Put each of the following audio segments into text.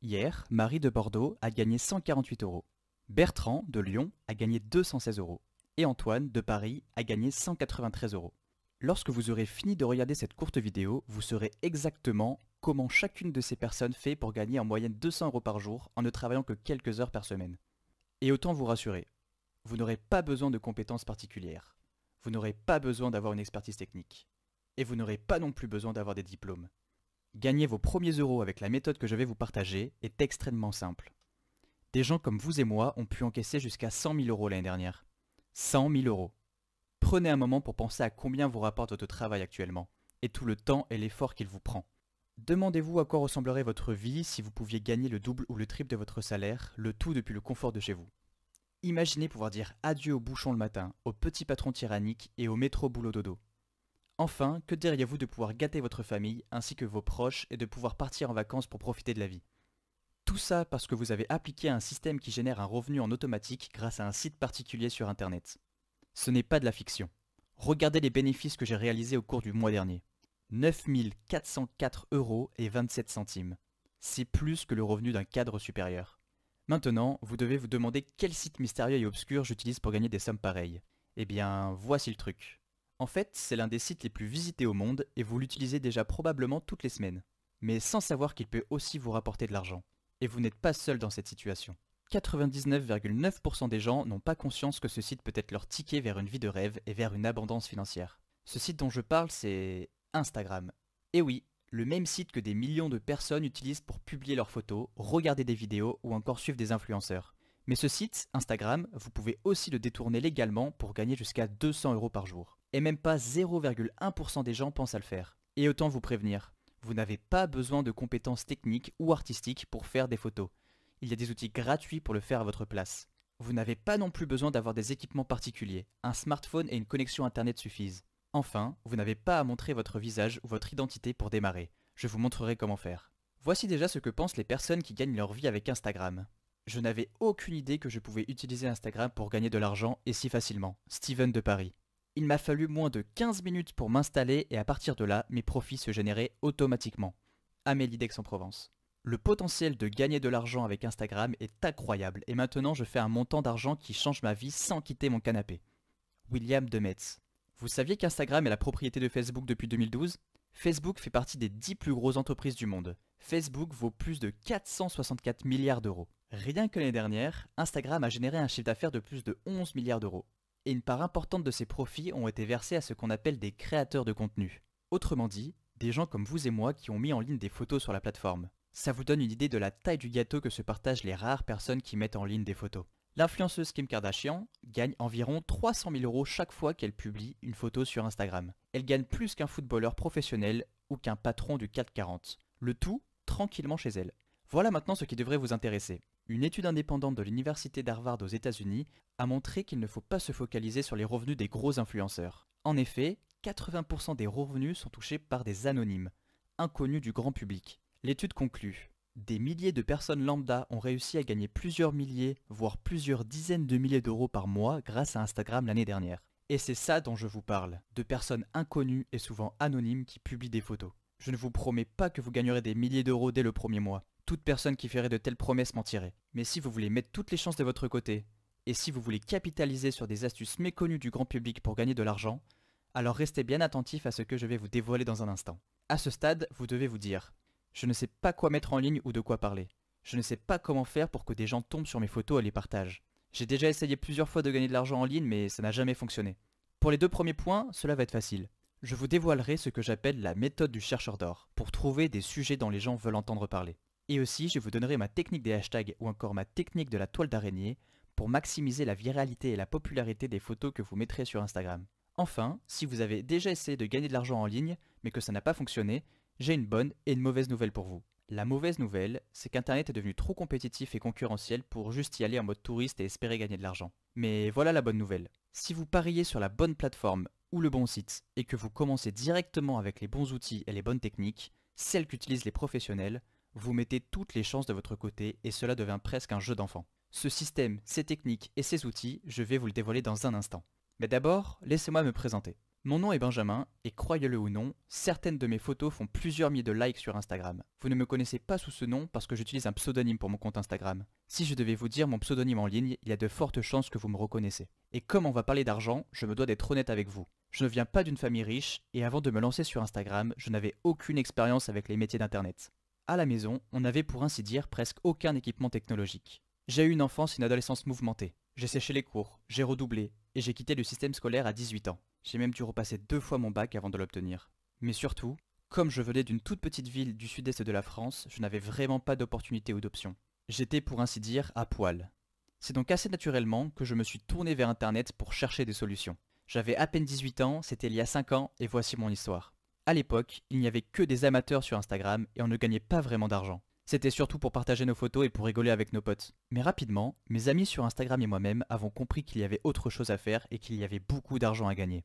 Hier, Marie de Bordeaux a gagné 148 euros. Bertrand de Lyon a gagné 216 euros. Et Antoine de Paris a gagné 193 euros. Lorsque vous aurez fini de regarder cette courte vidéo, vous saurez exactement comment chacune de ces personnes fait pour gagner en moyenne 200 euros par jour en ne travaillant que quelques heures par semaine. Et autant vous rassurer, vous n'aurez pas besoin de compétences particulières. Vous n'aurez pas besoin d'avoir une expertise technique. Et vous n'aurez pas non plus besoin d'avoir des diplômes. Gagner vos premiers euros avec la méthode que je vais vous partager est extrêmement simple. Des gens comme vous et moi ont pu encaisser jusqu'à 100 000 euros l'année dernière. 100 000 euros. Prenez un moment pour penser à combien vous rapporte votre travail actuellement, et tout le temps et l'effort qu'il vous prend. Demandez-vous à quoi ressemblerait votre vie si vous pouviez gagner le double ou le triple de votre salaire, le tout depuis le confort de chez vous. Imaginez pouvoir dire adieu aux bouchons le matin, aux petits patrons tyranniques et au métro boulot dodo. Enfin, que diriez-vous de pouvoir gâter votre famille ainsi que vos proches et de pouvoir partir en vacances pour profiter de la vie? Tout ça parce que vous avez appliqué un système qui génère un revenu en automatique grâce à un site particulier sur Internet. Ce n'est pas de la fiction. Regardez les bénéfices que j'ai réalisés au cours du mois dernier. 9 404 euros et 27 centimes. C'est plus que le revenu d'un cadre supérieur. Maintenant, vous devez vous demander quel site mystérieux et obscur j'utilise pour gagner des sommes pareilles. Eh bien, voici le truc. En fait, c'est l'un des sites les plus visités au monde et vous l'utilisez déjà probablement toutes les semaines. Mais sans savoir qu'il peut aussi vous rapporter de l'argent. Et vous n'êtes pas seul dans cette situation. 99,9% des gens n'ont pas conscience que ce site peut être leur ticket vers une vie de rêve et vers une abondance financière. Ce site dont je parle, c'est Instagram. Et oui, le même site que des millions de personnes utilisent pour publier leurs photos, regarder des vidéos ou encore suivre des influenceurs. Mais ce site, Instagram, vous pouvez aussi le détourner légalement pour gagner jusqu'à 200 euros par jour. Et même pas 0,1% des gens pensent à le faire. Et autant vous prévenir, vous n'avez pas besoin de compétences techniques ou artistiques pour faire des photos. Il y a des outils gratuits pour le faire à votre place. Vous n'avez pas non plus besoin d'avoir des équipements particuliers. Un smartphone et une connexion internet suffisent. Enfin, vous n'avez pas à montrer votre visage ou votre identité pour démarrer. Je vous montrerai comment faire. Voici déjà ce que pensent les personnes qui gagnent leur vie avec Instagram. Je n'avais aucune idée que je pouvais utiliser Instagram pour gagner de l'argent et si facilement. Steven de Paris. Il m'a fallu moins de 15 minutes pour m'installer et à partir de là, mes profits se généraient automatiquement. Amélie d'Aix-en-Provence. Le potentiel de gagner de l'argent avec Instagram est incroyable et maintenant je fais un montant d'argent qui change ma vie sans quitter mon canapé. William de Metz. Vous saviez qu'Instagram est la propriété de Facebook depuis 2012? Facebook fait partie des 10 plus grosses entreprises du monde. Facebook vaut plus de 464 milliards d'euros. Rien que l'année dernière, Instagram a généré un chiffre d'affaires de plus de 11 milliards d'euros. Et une part importante de ces profits ont été versés à ce qu'on appelle des créateurs de contenu. Autrement dit, des gens comme vous et moi qui ont mis en ligne des photos sur la plateforme. Ça vous donne une idée de la taille du gâteau que se partagent les rares personnes qui mettent en ligne des photos. L'influenceuse Kim Kardashian gagne environ 300 000 euros chaque fois qu'elle publie une photo sur Instagram. Elle gagne plus qu'un footballeur professionnel ou qu'un patron du CAC 40. Le tout tranquillement chez elle. Voilà maintenant ce qui devrait vous intéresser. Une étude indépendante de l'université d'Harvard aux États-Unis a montré qu'il ne faut pas se focaliser sur les revenus des gros influenceurs. En effet, 80% des revenus sont touchés par des anonymes, inconnus du grand public. L'étude conclut. Des milliers de personnes lambda ont réussi à gagner plusieurs milliers, voire plusieurs dizaines de milliers d'euros par mois grâce à Instagram l'année dernière. Et c'est ça dont je vous parle, de personnes inconnues et souvent anonymes qui publient des photos. Je ne vous promets pas que vous gagnerez des milliers d'euros dès le premier mois. Toute personne qui ferait de telles promesses mentirait. Mais si vous voulez mettre toutes les chances de votre côté, et si vous voulez capitaliser sur des astuces méconnues du grand public pour gagner de l'argent, alors restez bien attentif à ce que je vais vous dévoiler dans un instant. À ce stade, vous devez vous dire: je ne sais pas quoi mettre en ligne ou de quoi parler. Je ne sais pas comment faire pour que des gens tombent sur mes photos et les partagent. J'ai déjà essayé plusieurs fois de gagner de l'argent en ligne, mais ça n'a jamais fonctionné. Pour les deux premiers points, cela va être facile. Je vous dévoilerai ce que j'appelle la méthode du chercheur d'or, pour trouver des sujets dont les gens veulent entendre parler. Et aussi, je vous donnerai ma technique des hashtags ou encore ma technique de la toile d'araignée pour maximiser la viralité et la popularité des photos que vous mettrez sur Instagram. Enfin, si vous avez déjà essayé de gagner de l'argent en ligne, mais que ça n'a pas fonctionné, j'ai une bonne et une mauvaise nouvelle pour vous. La mauvaise nouvelle, c'est qu'Internet est devenu trop compétitif et concurrentiel pour juste y aller en mode touriste et espérer gagner de l'argent. Mais voilà la bonne nouvelle. Si vous pariez sur la bonne plateforme ou le bon site et que vous commencez directement avec les bons outils et les bonnes techniques, celles qu'utilisent les professionnels, vous mettez toutes les chances de votre côté et cela devient presque un jeu d'enfant. Ce système, ces techniques et ces outils, je vais vous le dévoiler dans un instant. Mais d'abord, laissez-moi me présenter. Mon nom est Benjamin et croyez-le ou non, certaines de mes photos font plusieurs milliers de likes sur Instagram. Vous ne me connaissez pas sous ce nom parce que j'utilise un pseudonyme pour mon compte Instagram. Si je devais vous dire mon pseudonyme en ligne, il y a de fortes chances que vous me reconnaissiez. Et comme on va parler d'argent, je me dois d'être honnête avec vous. Je ne viens pas d'une famille riche et avant de me lancer sur Instagram, je n'avais aucune expérience avec les métiers d'internet. À la maison, on n'avait pour ainsi dire presque aucun équipement technologique. J'ai eu une enfance et une adolescence mouvementée. J'ai séché les cours, j'ai redoublé et j'ai quitté le système scolaire à 18 ans. J'ai même dû repasser 2 fois mon bac avant de l'obtenir. Mais surtout, comme je venais d'une toute petite ville du sud-est de la France, je n'avais vraiment pas d'opportunité ou d'option. J'étais pour ainsi dire à poil. C'est donc assez naturellement que je me suis tourné vers Internet pour chercher des solutions. J'avais à peine 18 ans, c'était il y a 5 ans et voici mon histoire. À l'époque, il n'y avait que des amateurs sur Instagram et on ne gagnait pas vraiment d'argent. C'était surtout pour partager nos photos et pour rigoler avec nos potes. Mais rapidement, mes amis sur Instagram et moi-même avons compris qu'il y avait autre chose à faire et qu'il y avait beaucoup d'argent à gagner.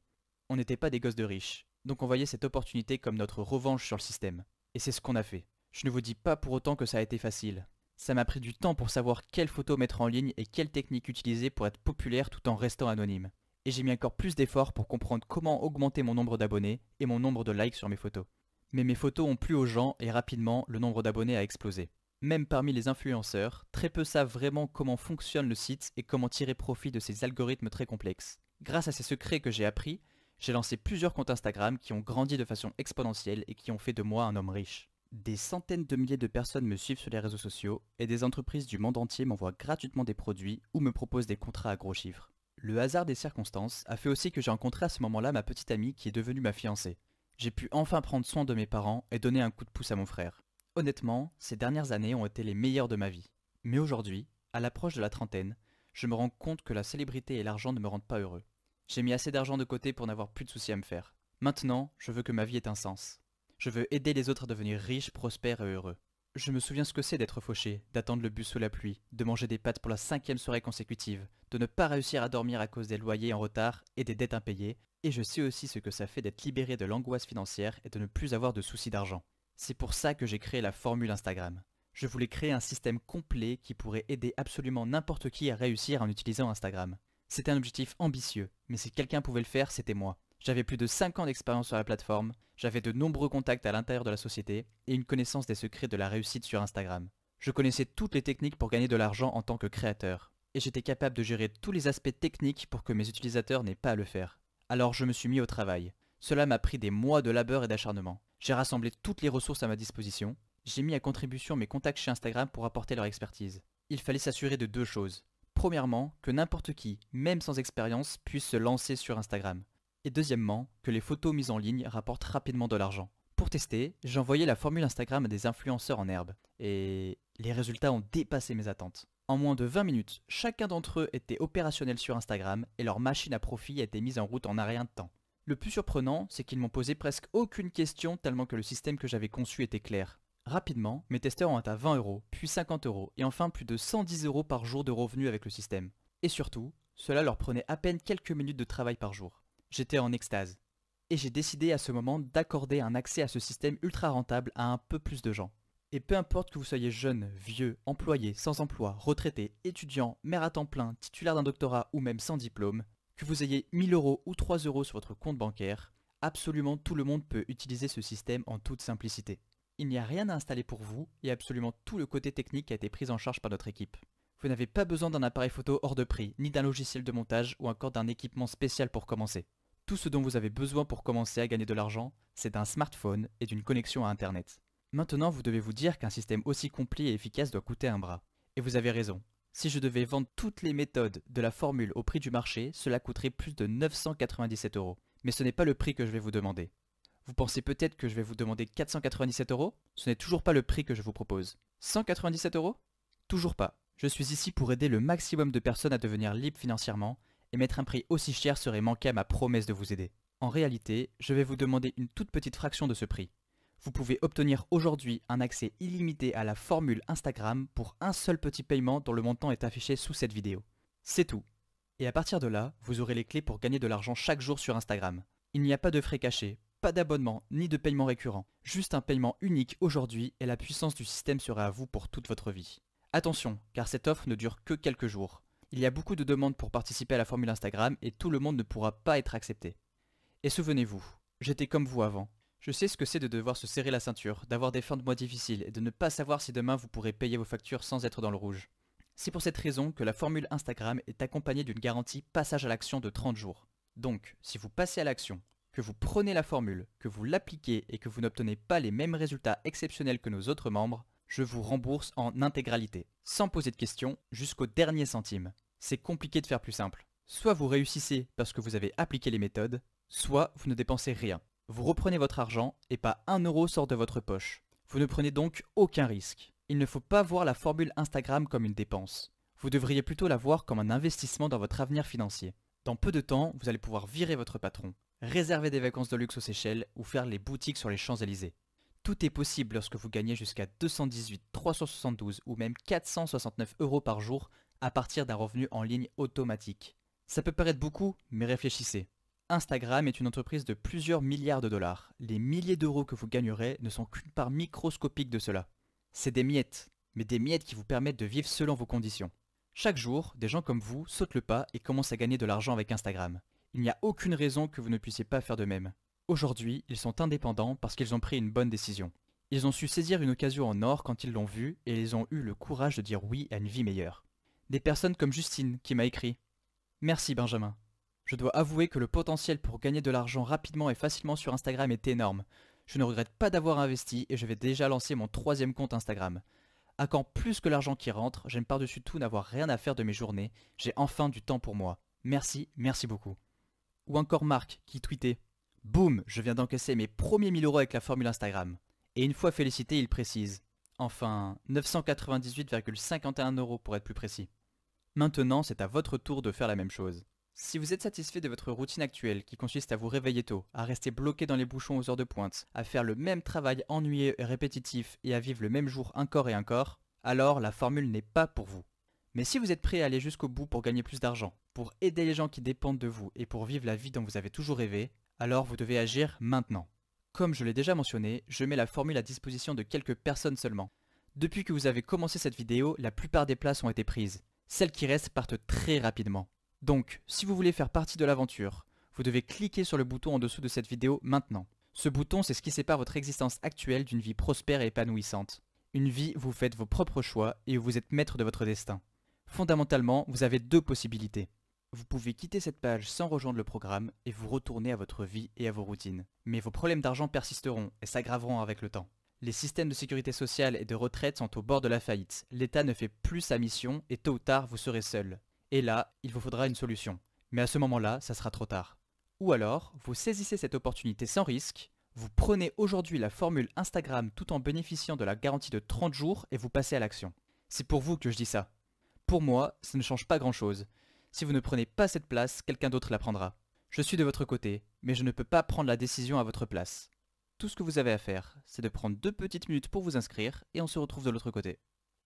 On n'était pas des gosses de riches, donc on voyait cette opportunité comme notre revanche sur le système. Et c'est ce qu'on a fait. Je ne vous dis pas pour autant que ça a été facile. Ça m'a pris du temps pour savoir quelles photos mettre en ligne et quelles techniques utiliser pour être populaire tout en restant anonyme. Et j'ai mis encore plus d'efforts pour comprendre comment augmenter mon nombre d'abonnés et mon nombre de likes sur mes photos. Mais mes photos ont plu aux gens et rapidement, le nombre d'abonnés a explosé. Même parmi les influenceurs, très peu savent vraiment comment fonctionne le site et comment tirer profit de ces algorithmes très complexes. Grâce à ces secrets que j'ai appris, j'ai lancé plusieurs comptes Instagram qui ont grandi de façon exponentielle et qui ont fait de moi un homme riche. Des centaines de milliers de personnes me suivent sur les réseaux sociaux et des entreprises du monde entier m'envoient gratuitement des produits ou me proposent des contrats à gros chiffres. Le hasard des circonstances a fait aussi que j'ai rencontré à ce moment-là ma petite amie qui est devenue ma fiancée. J'ai pu enfin prendre soin de mes parents et donner un coup de pouce à mon frère. Honnêtement, ces dernières années ont été les meilleures de ma vie. Mais aujourd'hui, à l'approche de la trentaine, je me rends compte que la célébrité et l'argent ne me rendent pas heureux. J'ai mis assez d'argent de côté pour n'avoir plus de soucis à me faire. Maintenant, je veux que ma vie ait un sens. Je veux aider les autres à devenir riches, prospères et heureux. Je me souviens ce que c'est d'être fauché, d'attendre le bus sous la pluie, de manger des pâtes pour la 5e soirée consécutive, de ne pas réussir à dormir à cause des loyers en retard et des dettes impayées, et je sais aussi ce que ça fait d'être libéré de l'angoisse financière et de ne plus avoir de soucis d'argent. C'est pour ça que j'ai créé la formule Instagram. Je voulais créer un système complet qui pourrait aider absolument n'importe qui à réussir en utilisant Instagram. C'était un objectif ambitieux, mais si quelqu'un pouvait le faire, c'était moi. J'avais plus de 5 ans d'expérience sur la plateforme, j'avais de nombreux contacts à l'intérieur de la société et une connaissance des secrets de la réussite sur Instagram. Je connaissais toutes les techniques pour gagner de l'argent en tant que créateur, et j'étais capable de gérer tous les aspects techniques pour que mes utilisateurs n'aient pas à le faire. Alors je me suis mis au travail. Cela m'a pris des mois de labeur et d'acharnement. J'ai rassemblé toutes les ressources à ma disposition, j'ai mis à contribution mes contacts chez Instagram pour apporter leur expertise. Il fallait s'assurer de 2 choses. Premièrement, que n'importe qui, même sans expérience, puisse se lancer sur Instagram. Et deuxièmement, que les photos mises en ligne rapportent rapidement de l'argent. Pour tester, j'ai envoyé la formule Instagram à des influenceurs en herbe. Et les résultats ont dépassé mes attentes. En moins de 20 minutes, chacun d'entre eux était opérationnel sur Instagram et leur machine à profit a été mise en route en un rien de temps. Le plus surprenant, c'est qu'ils m'ont posé presque aucune question tellement que le système que j'avais conçu était clair. Rapidement, mes testeurs ont atteint 20 euros, puis 50 euros et enfin plus de 110 euros par jour de revenus avec le système. Et surtout, cela leur prenait à peine quelques minutes de travail par jour. J'étais en extase. Et j'ai décidé à ce moment d'accorder un accès à ce système ultra rentable à un peu plus de gens. Et peu importe que vous soyez jeune, vieux, employé, sans emploi, retraité, étudiant, mère à temps plein, titulaire d'un doctorat ou même sans diplôme, que vous ayez 1000 euros ou 3 euros sur votre compte bancaire, absolument tout le monde peut utiliser ce système en toute simplicité. Il n'y a rien à installer pour vous et absolument tout le côté technique a été pris en charge par notre équipe. Vous n'avez pas besoin d'un appareil photo hors de prix, ni d'un logiciel de montage ou encore d'un équipement spécial pour commencer. Tout ce dont vous avez besoin pour commencer à gagner de l'argent, c'est d'un smartphone et d'une connexion à Internet. Maintenant, vous devez vous dire qu'un système aussi complet et efficace doit coûter un bras. Et vous avez raison. Si je devais vendre toutes les méthodes de la formule au prix du marché, cela coûterait plus de 997 euros. Mais ce n'est pas le prix que je vais vous demander. Vous pensez peut-être que je vais vous demander 497 euros? Ce n'est toujours pas le prix que je vous propose. 197 euros? Toujours pas. Je suis ici pour aider le maximum de personnes à devenir libres financièrement, et mettre un prix aussi cher serait manquer à ma promesse de vous aider. En réalité, je vais vous demander une toute petite fraction de ce prix. Vous pouvez obtenir aujourd'hui un accès illimité à la formule Instagram pour un seul petit paiement dont le montant est affiché sous cette vidéo. C'est tout. Et à partir de là, vous aurez les clés pour gagner de l'argent chaque jour sur Instagram. Il n'y a pas de frais cachés, pas d'abonnement ni de paiement récurrent. Juste un paiement unique aujourd'hui et la puissance du système sera à vous pour toute votre vie. Attention, car cette offre ne dure que quelques jours. Il y a beaucoup de demandes pour participer à la formule Instagram et tout le monde ne pourra pas être accepté. Et souvenez-vous, j'étais comme vous avant. Je sais ce que c'est de devoir se serrer la ceinture, d'avoir des fins de mois difficiles et de ne pas savoir si demain vous pourrez payer vos factures sans être dans le rouge. C'est pour cette raison que la formule Instagram est accompagnée d'une garantie passage à l'action de 30 jours. Donc, si vous passez à l'action, que vous prenez la formule, que vous l'appliquez et que vous n'obtenez pas les mêmes résultats exceptionnels que nos autres membres, je vous rembourse en intégralité, sans poser de questions, jusqu'au dernier centime. C'est compliqué de faire plus simple. Soit vous réussissez parce que vous avez appliqué les méthodes, soit vous ne dépensez rien. Vous reprenez votre argent et pas 1 euro sort de votre poche. Vous ne prenez donc aucun risque. Il ne faut pas voir la formule Instagram comme une dépense. Vous devriez plutôt la voir comme un investissement dans votre avenir financier. Dans peu de temps, vous allez pouvoir virer votre patron, réserver des vacances de luxe aux Seychelles ou faire les boutiques sur les Champs-Élysées. Tout est possible lorsque vous gagnez jusqu'à 218, 372 ou même 469 euros par jour à partir d'un revenu en ligne automatique. Ça peut paraître beaucoup, mais réfléchissez. Instagram est une entreprise de plusieurs milliards de dollars. Les milliers d'euros que vous gagnerez ne sont qu'une part microscopique de cela. C'est des miettes, mais des miettes qui vous permettent de vivre selon vos conditions. Chaque jour, des gens comme vous sautent le pas et commencent à gagner de l'argent avec Instagram. Il n'y a aucune raison que vous ne puissiez pas faire de même. Aujourd'hui, ils sont indépendants parce qu'ils ont pris une bonne décision. Ils ont su saisir une occasion en or quand ils l'ont vue et ils ont eu le courage de dire oui à une vie meilleure. Des personnes comme Justine qui m'a écrit « Merci Benjamin. Je dois avouer que le potentiel pour gagner de l'argent rapidement et facilement sur Instagram est énorme. Je ne regrette pas d'avoir investi et je vais déjà lancer mon 3e compte Instagram. À quand plus que l'argent qui rentre, j'aime par-dessus tout n'avoir rien à faire de mes journées, j'ai enfin du temps pour moi. Merci, merci beaucoup. » Ou encore Marc qui tweetait « Boum, je viens d'encaisser mes premiers 1000 euros avec la formule Instagram. » Et une fois félicité, il précise « Enfin, 998,51 euros pour être plus précis. » Maintenant, c'est à votre tour de faire la même chose. Si vous êtes satisfait de votre routine actuelle qui consiste à vous réveiller tôt, à rester bloqué dans les bouchons aux heures de pointe, à faire le même travail ennuyeux et répétitif et à vivre le même jour encore et encore, alors la formule n'est pas pour vous. Mais si vous êtes prêt à aller jusqu'au bout pour gagner plus d'argent, pour aider les gens qui dépendent de vous et pour vivre la vie dont vous avez toujours rêvé, alors vous devez agir maintenant. Comme je l'ai déjà mentionné, je mets la formule à disposition de quelques personnes seulement. Depuis que vous avez commencé cette vidéo, la plupart des places ont été prises. Celles qui restent partent très rapidement. Donc, si vous voulez faire partie de l'aventure, vous devez cliquer sur le bouton en dessous de cette vidéo maintenant. Ce bouton, c'est ce qui sépare votre existence actuelle d'une vie prospère et épanouissante. Une vie où vous faites vos propres choix et où vous êtes maître de votre destin. Fondamentalement, vous avez 2 possibilités. Vous pouvez quitter cette page sans rejoindre le programme et vous retourner à votre vie et à vos routines. Mais vos problèmes d'argent persisteront et s'aggraveront avec le temps. Les systèmes de sécurité sociale et de retraite sont au bord de la faillite. L'État ne fait plus sa mission et tôt ou tard vous serez seul. Et là, il vous faudra une solution. Mais à ce moment-là, ça sera trop tard. Ou alors, vous saisissez cette opportunité sans risque, vous prenez aujourd'hui la formule Instagram tout en bénéficiant de la garantie de 30 jours et vous passez à l'action. C'est pour vous que je dis ça. Pour moi, ça ne change pas grand-chose. Si vous ne prenez pas cette place, quelqu'un d'autre la prendra. Je suis de votre côté, mais je ne peux pas prendre la décision à votre place. Tout ce que vous avez à faire, c'est de prendre 2 petites minutes pour vous inscrire et on se retrouve de l'autre côté.